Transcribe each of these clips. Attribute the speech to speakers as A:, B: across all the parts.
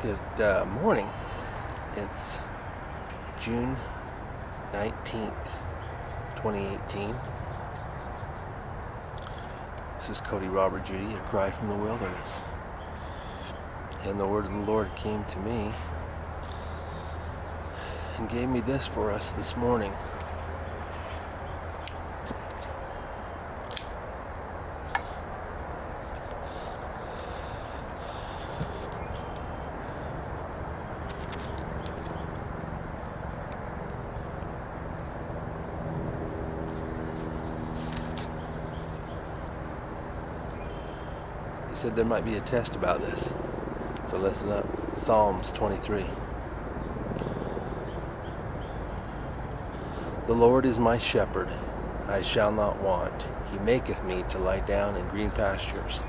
A: Good morning. It's June 19th, 2018. This is Cody, Robert, Judy, a cry from the wilderness. And the word of the Lord came to me and gave me this for us this morning. He said there might be a test about this, so listen up. Psalms 23. The Lord is my shepherd, I shall not want. He maketh me to lie down in green pastures.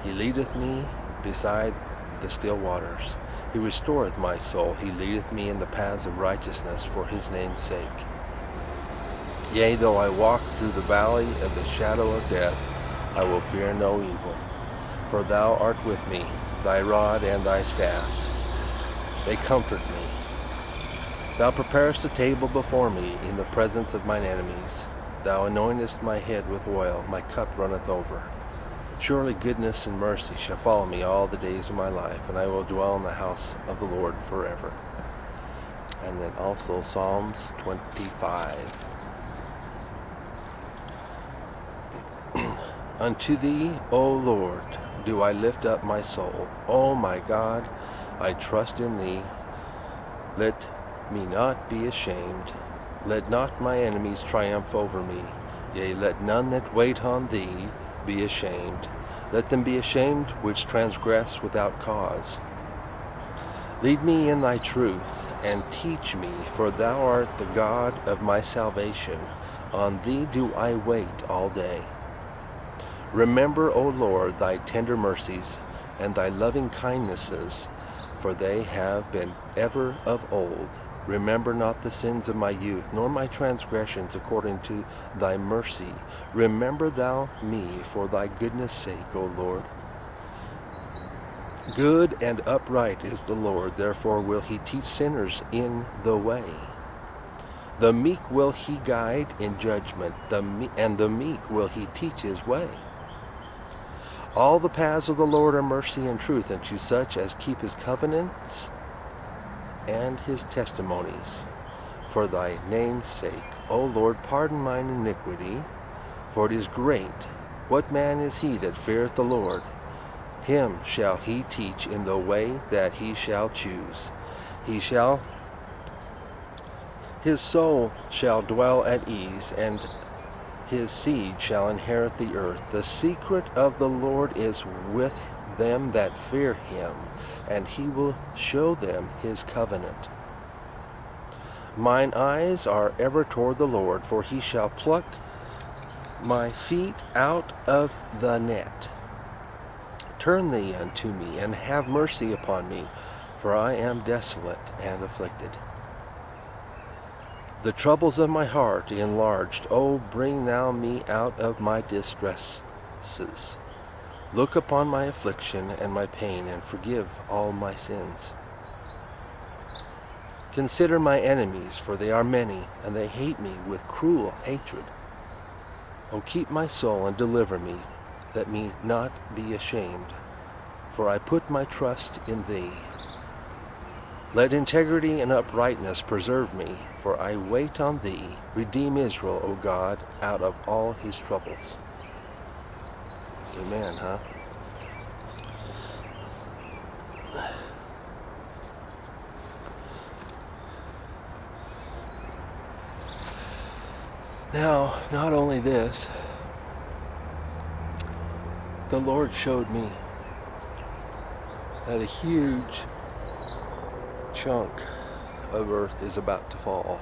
A: He leadeth me beside the still waters. He restoreth my soul. He leadeth me in the paths of righteousness for his name's sake. Yea, though I walk through the valley of the shadow of death, I will fear no evil. For thou art with me, thy rod and thy staff, they comfort me. Thou preparest a table before me in the presence of mine enemies. Thou anointest my head with oil, my cup runneth over. Surely goodness and mercy shall follow me all the days of my life, and I will dwell in the house of the Lord forever. And then also Psalms 25. Unto thee, O Lord, do I lift up my soul. O my God, I trust in thee. Let me not be ashamed. Let not my enemies triumph over me. Yea, let none that wait on thee be ashamed. Let them be ashamed which transgress without cause. Lead me in thy truth, and teach me, for thou art the God of my salvation. On thee do I wait all day. Remember, O Lord, thy tender mercies and thy loving kindnesses, for they have been ever of old. Remember not the sins of my youth, nor my transgressions according to thy mercy. Remember thou me for thy goodness' sake, O Lord. Good and upright is the Lord, therefore will he teach sinners in the way. The meek will he guide in judgment, and the meek will he teach his way. All the paths of the Lord are mercy and truth unto such as keep his covenants and his testimonies. For thy name's sake, O Lord, pardon mine iniquity, for it is great. What man is he that feareth the Lord? Him shall he teach in the way that he shall choose. His soul shall dwell at ease, and his seed shall inherit the earth. The secret of the Lord is with them that fear him, and he will show them his covenant. Mine eyes are ever toward the Lord, for he shall pluck my feet out of the net. Turn thee unto me, and have mercy upon me, for I am desolate and afflicted. The troubles of my heart enlarged. O bring thou me out of my distresses. Look upon my affliction and my pain, and forgive all my sins. Consider my enemies, for they are many, and they hate me with cruel hatred. O keep my soul and deliver me. Let me not be ashamed, for I put my trust in thee. Let integrity and uprightness preserve me, for I wait on thee. Redeem Israel, O God, out of all his troubles. Amen, huh? Now, not only this, the Lord showed me that a huge chunk of earth is about to fall,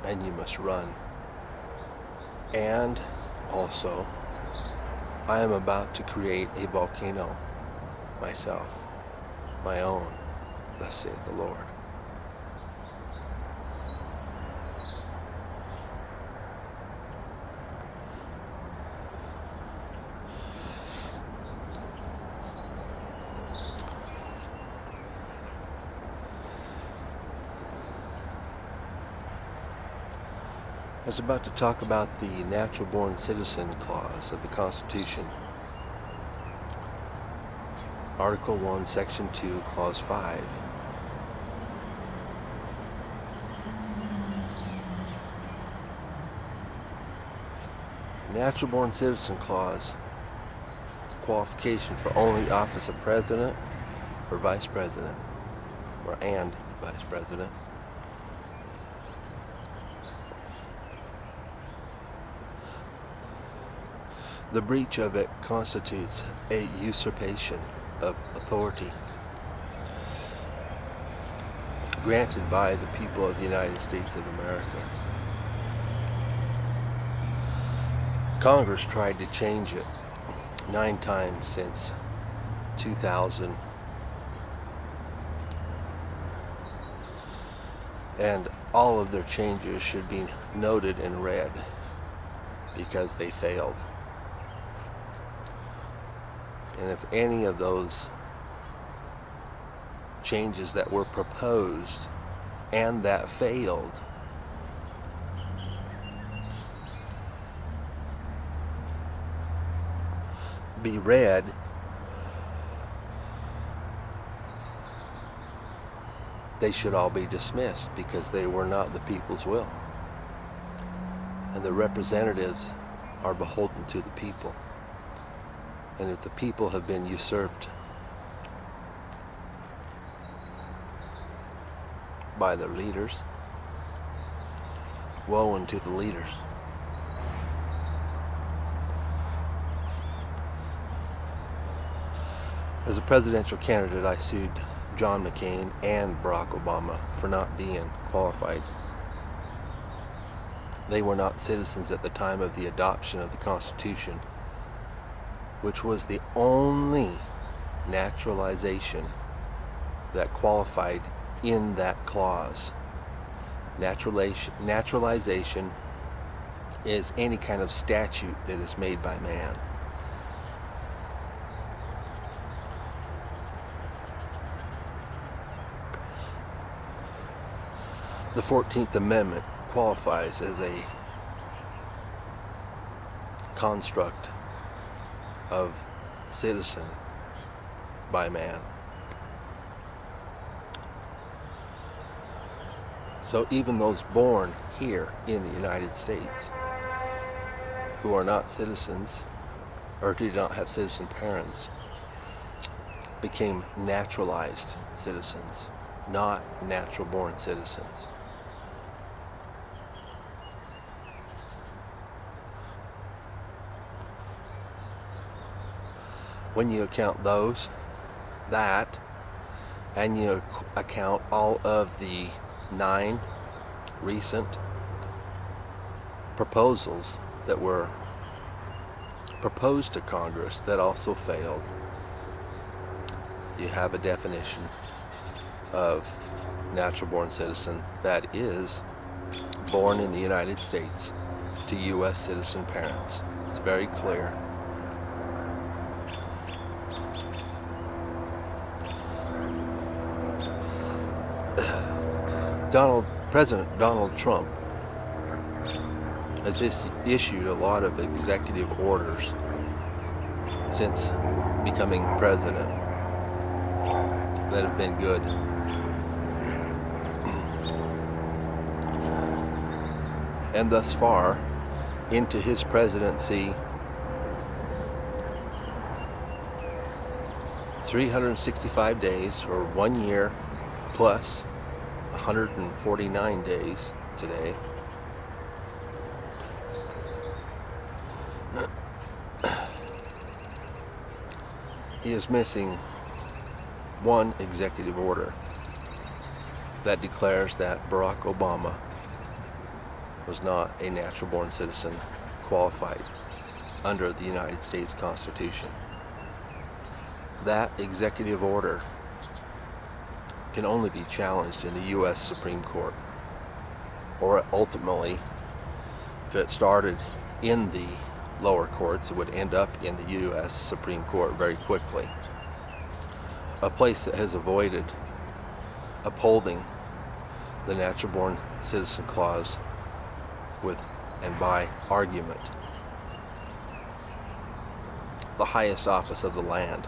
A: and you must run. And also, I am about to create a volcano myself, my own, thus saith the Lord. was about to talk about the natural born citizen clause of the Constitution. Article 1, Section 2, Clause 5. Natural born citizen clause, qualification for only office of president or vice president, and vice president. The breach of it constitutes a usurpation of authority granted by the people of the United States of America. Congress tried to change it 9 times since 2000, and all of their changes should be noted and read because they failed. And if any of those changes that were proposed and that failed be read, they should all be dismissed because they were not the people's will. And the representatives are beholden to the people. And if the people have been usurped by their leaders, woe unto the leaders. As a presidential candidate, I sued John McCain and Barack Obama for not being qualified. They were not citizens at the time of the adoption of the Constitution, which was the only naturalization that qualified in that clause. Naturalization is any kind of statute that is made by man. The 14th Amendment qualifies as a construct of citizen by man. So even those born here in the United States who are not citizens or who do not have citizen parents became naturalized citizens, not natural born citizens. When you account that, and you account all of the 9 recent proposals that were proposed to Congress that also failed, you have a definition of natural born citizen that is born in the United States to U.S. citizen parents. It's very clear. President Donald Trump has issued a lot of executive orders since becoming president that have been good. And thus far, into his presidency, 365 days, or 1 year plus 149 days today, he is missing one executive order that declares that Barack Obama was not a natural born citizen qualified under the United States Constitution. That executive order can only be challenged in the U.S. Supreme Court, or ultimately, if it started in the lower courts, it would end up in the U.S. Supreme Court very quickly. A place that has avoided upholding the natural born citizen clause with and by argument. The highest office of the land.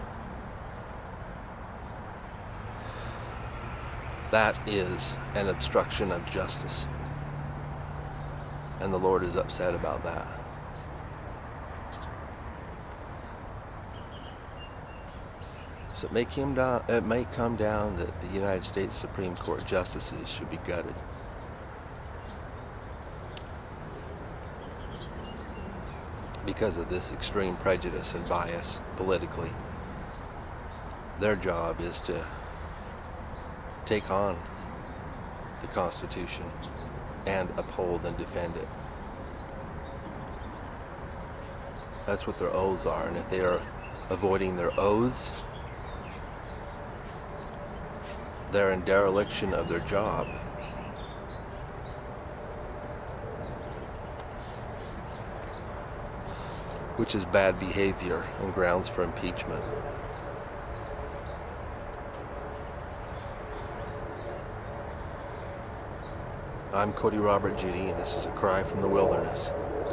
A: That is an obstruction of justice. And the Lord is upset about that. So it may come down that the United States Supreme Court justices should be gutted. Because of this extreme prejudice and bias politically. Their job is to take on the Constitution and uphold and defend it. That's what their oaths are, and if they are avoiding their oaths, they're in dereliction of their job. Which is bad behavior and grounds for impeachment. I'm Cody Robert Judy, and this is A Cry from the Wilderness.